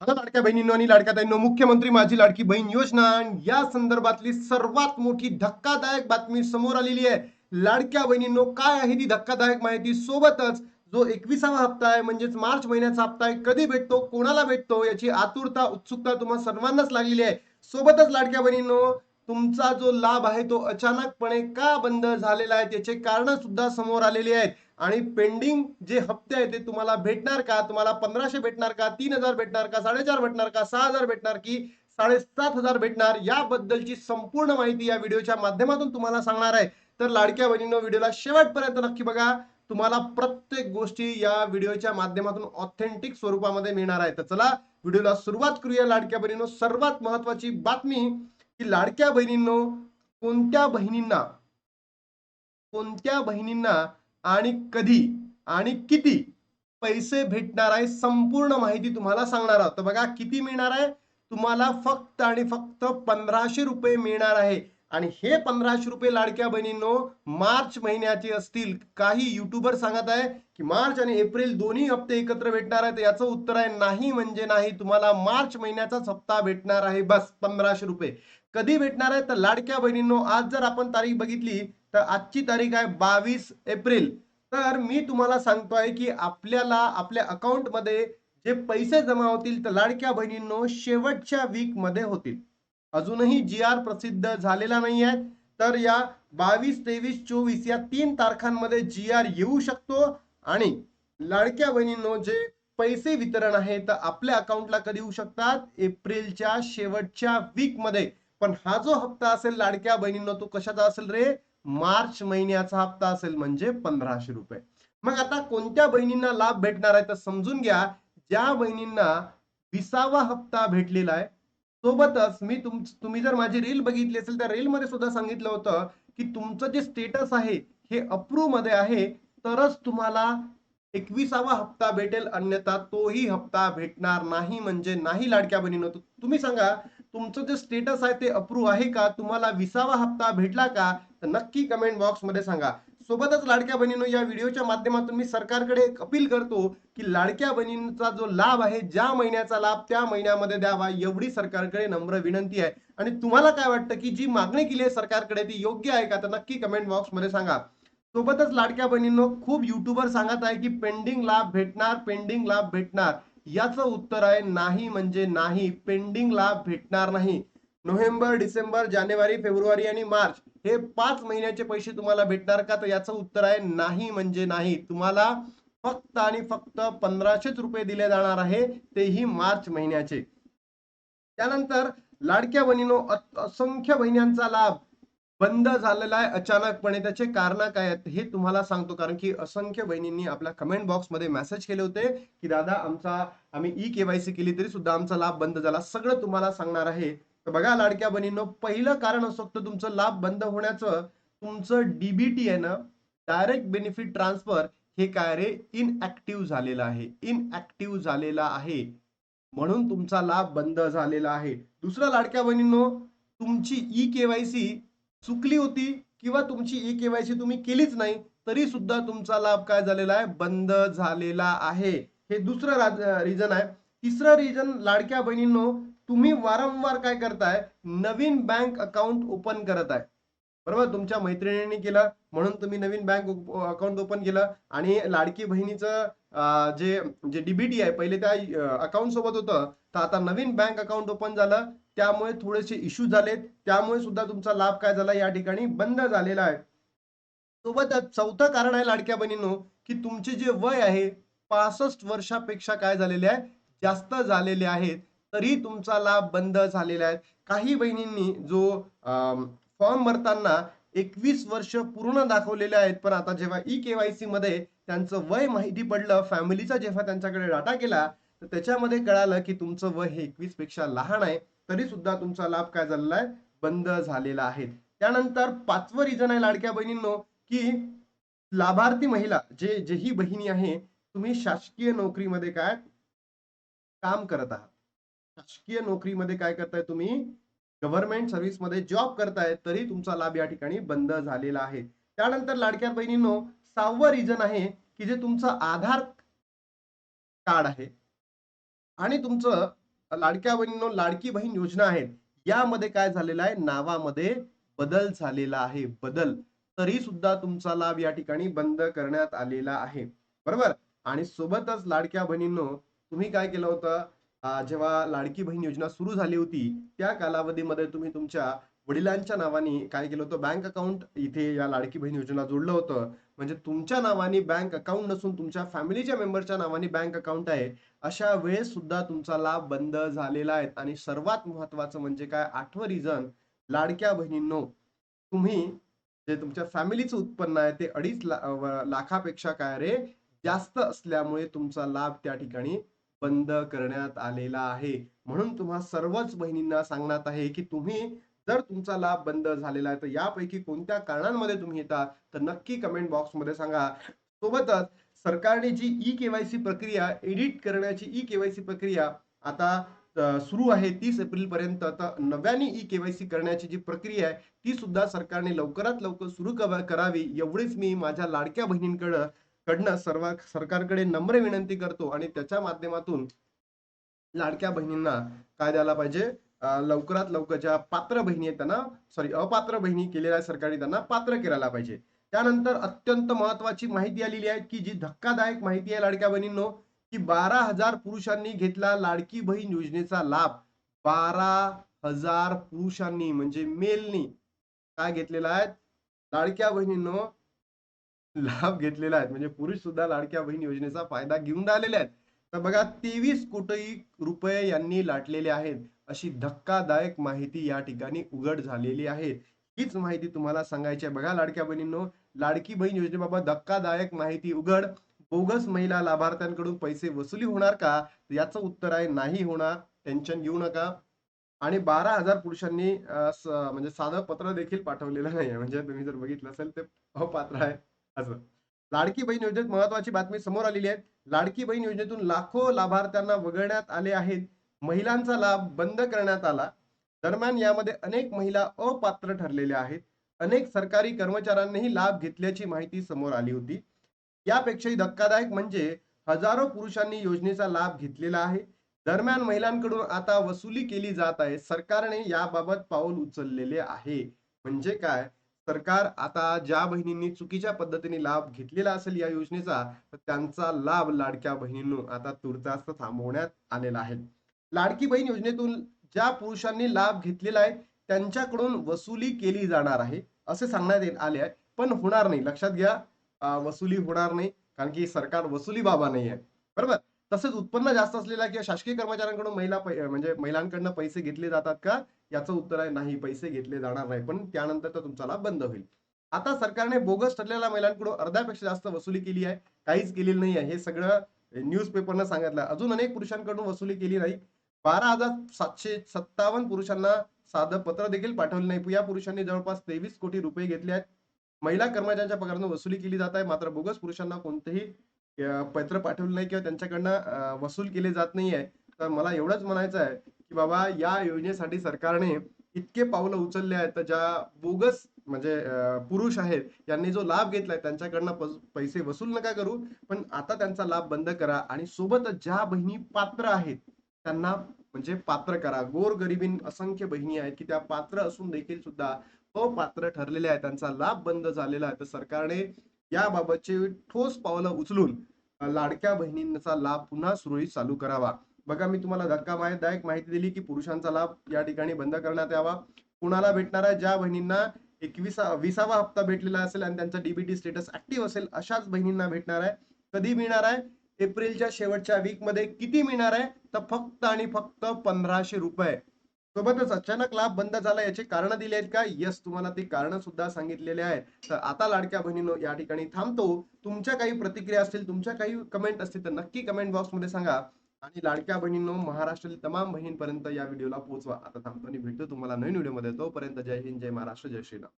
आता लाडक्या बहिणींनो आणि लाडक्या ताईंनो, मुख्यमंत्री माझी लाडकी बहीण योजना या संदर्भातली सर्वात मोठी धक्कादायक बातमी समोर आलेली आहे. लाडक्या बहिणींनो, काय आहे ती धक्कादायक माहिती? सोबतच जो 21वा हप्ता आहे म्हणजेच मार्च महिन्याचा हप्ता आहे, कधी भेटतो, कोणाला भेटतो, याची आतुरता, उत्सुकता तुम्हा सर्वांनाच लागलेली आहे. सोबतच लाडक्या बहिणींनो, तुमचा जो लाभ आहे तो अचानकपणे का बंद झालेला आहे, त्याचे कारण सुद्धा समोर आलेली आहेत. आणि पेंडिंग जे हप्ते आहेत ते तुम्हाला भेटणार का? तुम्हाला 1500 भेटणार का? 3000 भेटणार का? 4,500 भेटणार का? 6000 भेटणार की 7,500 भेटणार? याबद्दलची संपूर्ण माहिती या व्हिडिओच्या माध्यमातून तुम्हाला सांगणार आहे. तर लाडक्या बहिणींनो, व्हिडिओला शेवटपर्यंत नक्की बघा. तुम्हाला प्रत्येक गोष्टी या व्हिडिओच्या माध्यमातून ऑथेंटिक स्वरूपामध्ये मिळणार आहे. तर चला व्हिडिओला सुरुवात करूया. लाडक्या बहिणींनो, सर्वात महत्वाची बातमी की लाडक्या बहिणींनो, कोणत्या बहिणींना कोणत्या बहिणींना आणि कधी आणि किती पैसे भेटणार आहे, संपूर्ण माहिती तुम्हाला सांगणार आहोत. तर बघा, किती मिळणार आहे तुम्हाला? फक्त आणि फक्त 1500 रुपये मिळणार आहे. आणि हे 1500 रुपये लाडक्या बहिणींनो मार्च महिन्याचे असतील. काही युट्यूबर सांगत आहे की मार्च आणि एप्रिल दोन्ही हप्ते एकत्र भेटणार आहेत. याचं उत्तर आहे नाही म्हणजे नाही. तुम्हाला मार्च महिन्याचाच हप्ता भेटणार आहे, बस 1500 रुपये. कधी भेटणार आहे? तर लाडक्या बहिणींनो, आज जर आपण तारीख बघितली तर आजची तारीख आहे 22 एप्रिल. तर मी तुम्हाला सांगतोय की आपल्याला आपल्या अकाउंटमध्ये जे पैसे जमा होतील तर लाडक्या बहिणींनो शेवटच्या वीक मध्ये होतील. अजूनही जी आर प्रसिद्ध झालेला नाही आहे. तर या 22, 23, 24 या 3 तारखांमध्ये जी आर येऊ शकतो. आणि लाडक्या बहिणींनो, जे पैसे वितरण आहे तर आपल्या अकाउंटला कधी येऊ शकतात? एप्रिलच्या शेवटच्या वीक मध्ये. पण हा जो हप्ता असेल लाडक्या बहिणींनो, तो कशाचा असेल रे? मार्च महिन्याचा हप्ता असेल, म्हणजे 1500 रुपये. मग आता कोणत्या बहिणींना लाभ भेटणार आहे तर समजून घ्या. ज्या बहिणींना 20वा हप्ता भेटलेला आहे. सोबतच तुम्ही जर माझी रील बघितली असेल त्या रील मध्ये सुद्धा सांगितलं होतं की तुमचं जे स्टेटस आहे हे अप्रूव्ह मध्ये आहे, तरच तुम्हाला 21वा हप्ता भेटेल, अन्यथा तोही हप्ता भेटणार नाही म्हणजे नाही. लाडक्या बहिणींनो, तुम्ही सांगा, तुमचं जे स्टेटस आहे ते अप्रूव्ह आहे का? तुम्हाला 20वा हप्ता भेटला का? तर नक्की कमेंट बॉक्स मध्ये सांगा. सोबतच लाडक्या बहिणींनो, या व्हिडिओच्या माध्यमातून मी सरकारकडे एक अपील करतो की लाडक्या बहिणींचा जो लाभ आहे, ज्या महिन्याचा लाभ त्या महिन्यामध्ये द्यावा, एवढी सरकारकडे नम्र विनंती आहे. आणि तुम्हाला काय वाटतं की जी मागणी केली आहे सरकारकडे ती योग्य आहे का? तर नक्की कमेंट बॉक्स मध्ये सांगा. सोबतच लाडक्या बहिणींनो, खूप युट्यूबर सांगत आहे की पेंडिंग लाभ भेटणार, पेंडिंग लाभ भेटणार. याचं उत्तर आहे नाही म्हणजे नाही. पेंडिंग लाभ भेटणार नाही. नोव्हेंबर, डिसेंबर, जानेवारी, फेब्रुवारी आणि मार्च हे 5 महिन्याचे पैसे तुम्हाला भेटणार का? तर याचं उत्तर आहे नाही म्हणजे नाही. तुम्हाला फक्त आणि फक्त 1500 रुपये दिले जाणार आहे, तेही मार्च महिन्याचे. त्यानंतर लाडक्या बहिणीनो, असंख्य बहिण्यांचा लाभ बंद झालेला आहे अचानकपणे. त्याचे कारण काय आहेत हे तुम्हाला सांगतो, कारण की असंख्य बहिणींनी आपल्या कमेंट बॉक्स मध्ये मेसेज केले होते की दादा, आम्ही ई केवायसी केली तरी सुद्धा आमचा लाभ बंद झाला. सगळं तुम्हाला सांगणार आहे. तर बघा लाडक्या बहिणींनो, पहिलं कारण असू शकतं तुमचं लाभ बंद होण्याचं. तुमचं डीबीटी आहे ना, डायरेक्ट बेनिफिट ट्रान्सफर, हे काय रे? इनऍक्टिव्ह झालेलं आहे. इनऍक्टिव्ह झालेला आहे, म्हणून तुमचा लाभ बंद झालेला आहे. दुसरं लाडक्या बहिणींनो, तुमची ई केवायसी चुकली होती किंवा तुमची ई केवायसी तुम्ही केलीच नाही, तरी सुद्धा तुमचा लाभ काय झालेला आहे? बंद झालेला आहे. हे दुसरं रिझन आहे. तिसरं रिझन लाडक्या बहिणींनो, तुम्ही वारंवार काय करताय? नवीन बँक अकाउंट ओपन करत आहे. बरोबर, तुमच्या मैत्रिणींनी केलं म्हणून तुम्ही नवीन बँक अकाउंट ओपन केलं. आणि लाडकी बहिणीचं जे जे डीबीटी आहे पहिले त्या अकाउंट सोबत होतं, तर आता नवीन बँक अकाउंट ओपन झालं, त्यामुळे थोडेसे इश्यू झालेत. त्यामुळे सुद्धा तुमचा लाभ काय झाला? या ठिकाणी बंद झालेला आहे. सोबतच चौथं कारण आहे लाडक्या बहिणींनो, की तुमचे जे वय आहे 65 वर्षापेक्षा काय झालेले आहे? जास्त झालेले आहेत, तरी तुमचा लाभ बंद झालेला आहे. काही बहिणींनी जो फॉर्म भरताना 21 वर्ष पूर्ण दाखवलेले आहेत, पण आता जेव्हा ई केवायसी मध्ये त्यांचं वय माहिती पडलं, फॅमिलीचा जेव्हा त्यांच्याकडे डाटा केला, तर त्याच्यामध्ये कळालं की तुमचं वय हे 21 पेक्षा लहान आहे, तरी सुद्धा तुमचा लाभ काय झालेला आहे? बंद झालेला आहे. त्यानंतर पाचवं रिझन आहे लाडक्या बहिणींनो, की लाभार्थी महिला, जेही बहिणी आहे, तुम्ही शासकीय नोकरीमध्ये काय काम करत आहात. शासकीय नोकरीमध्ये काय करताय तुम्ही? गव्हर्नमेंट सर्व्हिस मध्ये जॉब करताय, तरी तुमचा लाभ या ठिकाणी बंद झालेला आहे. त्यानंतर लाडक्या बहिणींनो, 6वं रिझन आहे की जे तुमचं आधार कार्ड आहे आणि तुमचं लाडक्या बहिणींनो, लाडकी बहीण योजना आहेत. यामध्ये काय झालेलं आहे, नावामध्ये बदल झालेला आहे. बदल. तरी सुद्धा तुमचा लाभ या ठिकाणी बंद करण्यात आलेला आहे. बरोबर? आणि सोबतच लाडक्या बहिणींनो, तुम्ही काय केलं होतं, जेव्हा लाडकी बहीण योजना सुरू झाली होती, त्या कालावधीमध्ये तुम्ही तुमच्या वडिलांच्या नावाने काय केलं होतं, बँक अकाउंट इथे या लाडकी बहीण योजनेला जोडलं होतं. म्हणजे तुमच्या नावाने बँक अकाउंट नसून तुमच्या फॅमिलीच्या मेंबरच्या नावाने बँक अकाउंट आहे. अशा वेळेस सुद्धा तुमचा लाभ बंद झालेला आहे. आणि सर्वात महत्त्वाचं म्हणजे काय, 8वं रिझन, लाडक्या बहिणींनो, तुम्ही जे तुमच्या फॅमिलीचं उत्पन्न आहे ते 2.5 लाखापेक्षा काय रे जास्त असल्यामुळे तुमचा लाभ त्या ठिकाणी बंद करण्यात आलेला आहे. म्हणून तुम्हा सर्वच बहिणींना सांगण्यात आहे, की तुम्ही जर तुमचा लाभ बंद झालेला आहे, तर यापैकी कोणत्या कारणांमध्ये तुम्ही येता, तर नक्की कमेंट बॉक्समध्ये सांगा. सोबतच सरकारने जी ई-के-वाय-सी प्रक्रिया, एडिट करण्याची ई-के-वाय-सी प्रक्रिया आता सुरू आहे 30 एप्रिलपर्यंत. तर नव्याने ई-के-वाय-सी करण्याची जी प्रक्रिया आहे, ती सुद्धा सरकारने लवकरात लवकर सुरू करावी, एवढीच मी माझ्या लाडक्या कडनं सर्व सरकारकडे नम्र विनंती करतो. आणि त्याच्या माध्यमातून लाडक्या बहिणींना काय द्यायला पाहिजे, लवकरात लवकर ज्या पात्र बहिणी आहेत त्यांना, सॉरी, अपात्र बहिणी केलेल्या आहे सरकारने, त्यांना पात्र करायला पाहिजे. त्यानंतर अत्यंत महत्वाची माहिती आलेली आहे, की जी धक्कादायक माहिती आहे लाडक्या बहिणींनो, की 12,000 पुरुषांनी घेतला लाडकी बहीण योजनेचा लाभ. 12,000 पुरुषांनी म्हणजे मेलनी काय घेतलेला आहे, लाडक्या बहिणींनो, लाभ घेतलेला आहे. म्हणजे पुरुष सुद्धा लाडक्या बहीण योजनेचा फायदा घेऊन राहिलेले आहेत. तर बघा, 23 कोटी रुपये यांनी लाटलेले आहेत. अशी धक्कादायक माहिती या ठिकाणी उघड झालेली आहे. हीच माहिती तुम्हाला सांगायची आहे. बघा लाडक्या बहिणींनो, लाडकी बहीण योजनेबाबत धक्कादायक माहिती उघड. बोगस महिला लाभार्थ्यांकडून पैसे वसुली होणार का? याचं उत्तर आहे नाही होणार. टेन्शन घेऊ नका. आणि 12,000 पुरुषांनी म्हणजे साधं पत्र देखील पाठवलेलं नाहीये. म्हणजे तुम्ही जर बघितलं असेल ते अपात्र आहे असं. लाडकी बहीण योजनेत महत्वाची बातमी समोर आलेली आहे. लाडकी बहीण योजनेतून लाखो लाभार्थ्यांना वगळण्यात आले आहेत. महिलांचा लाभ बंद करण्यात आला. दरम्यान यामध्ये अनेक महिला अपात्र ठरलेल्या आहेत. अनेक सरकारी कर्मचाऱ्यांनीही लाभ घेतल्याची माहिती समोर आली होती. यापेक्षाही धक्कादायक म्हणजे हजारो पुरुषांनी योजनेचा लाभ घेतलेला आहे. दरम्यान महिलांकडून आता वसुली केली जात आहे. सरकारने याबाबत पाऊल उचललेले आहे. म्हणजे काय? सरकार आता ज्या बहिणींनी चुकीच्या पद्धतीने लाभ घेतलेला असेल या योजनेचा, तर त्यांचा लाभ लाडक्या बहिणींनो आता तूर्तास थांबवण्यात आलेला आहे. लाडकी बहीण योजनेतून ज्या पुरुषांनी लाभ घेतलेला आहे, त्यांच्याकडून वसुली केली जाणार आहे, असे सांगण्यात आले आहे. पण होणार नाही. लक्षात घ्या, वसुली होणार नाही. कारण की सरकार वसुली बाबा नाही आहे. बरोबर? तसंच उत्पन्न जास्त असलेल्या किंवा शासकीय कर्मचाऱ्यांकडून म्हणजे महिलांकडनं पैसे घेतले जातात का? याचं उत्तर आहे नाही, पैसे घेतले जाणार नाही. पण त्यानंतर तर तुमचा लाभ बंद होईल. आता सरकारने बोगस ठरलेल्या महिलांकडून अर्ध्यापेक्षा जास्त वसुली केली आहे. काहीच केलेलं नाही आहे. हे सगळं न्यूजपेपरनं सांगितलं. अजून अनेक पुरुषांकडून वसुली केली नाही. 12,757 पुरुषांना साधं पत्र देखील पाठवलं नाही. या पुरुषांनी जवळपास 23 कोटी रुपये घेतले आहेत. महिला कर्मचाऱ्यांच्या पगारातून वसुली केली जात आहे. मात्र बोगस पुरुषांना कोणतेही पत्र पाठवलं नाही किंवा त्यांच्याकडनं वसूल केले जात नाहीये. तर मला एवढंच म्हणायचं आहे, की बाबा या योजनेसाठी सरकारने इतके पावलं उचलले आहेत, तर ज्या बोगस म्हणजे पुरुष आहेत, यांनी जो लाभ घेतलाय त्यांच्याकडनं पैसे वसूल नका करू, पण आता त्यांचा लाभ बंद करा. आणि सोबतच ज्या बहिणी पात्र आहेत, त्यांना म्हणजे पात्र करा. गोरगरिबीन असंख्य बहिणी आहेत, की त्या पात्र असून देखील सुद्धा अपात्र ठरलेल्या आहेत. त्यांचा लाभ बंद झालेला आहे. तर सरकारने याबाबतचे ठोस पावलं उचलून लाडक्या बहिणींचा लाभ पुन्हा सुरळीत चालू करावा. बघा, मी तुम्हाला धक्कादायक माहिती दिली, की पुरुषांचा लाभ या ठिकाणी बंद करण्यात यावा. कुणाला भेटणार आहे? ज्या बहिणींना 20वा हप्ता भेटलेला असेल आणि त्यांचा डीबीटी स्टेटस ऍक्टिव्ह असेल, अशाच बहिणींना भेटणार आहे. कधी मिळणार आहे? एप्रिलच्या शेवटच्या वीकमध्ये. किती मिळणार आहे? तर फक्त आणि फक्त 1,500 रुपये. सोबतच अचानक लाभ बंद झाला, याची कारण दिली आहेत का? येस, तुम्हाला ती कारण सुद्धा सांगितलेले आहेत. तर आता लाडक्या बहिणींनो, या ठिकाणी थांबतो. तुमच्या काही प्रतिक्रिया असतील, तुमच्या काही कमेंट असतील, तर नक्की कमेंट बॉक्समध्ये सांगा. आणि लाडक्या बहिणींनो, महाराष्ट्रातील तमाम बहिणींपर्यंत या व्हिडिओला पोहोचवा. आता थांबतो आणि भेटतो तुम्हाला नवीन व्हिडिओमध्ये. तोपर्यंत जय हिंद, जय महाराष्ट्र, जय श्रीराम.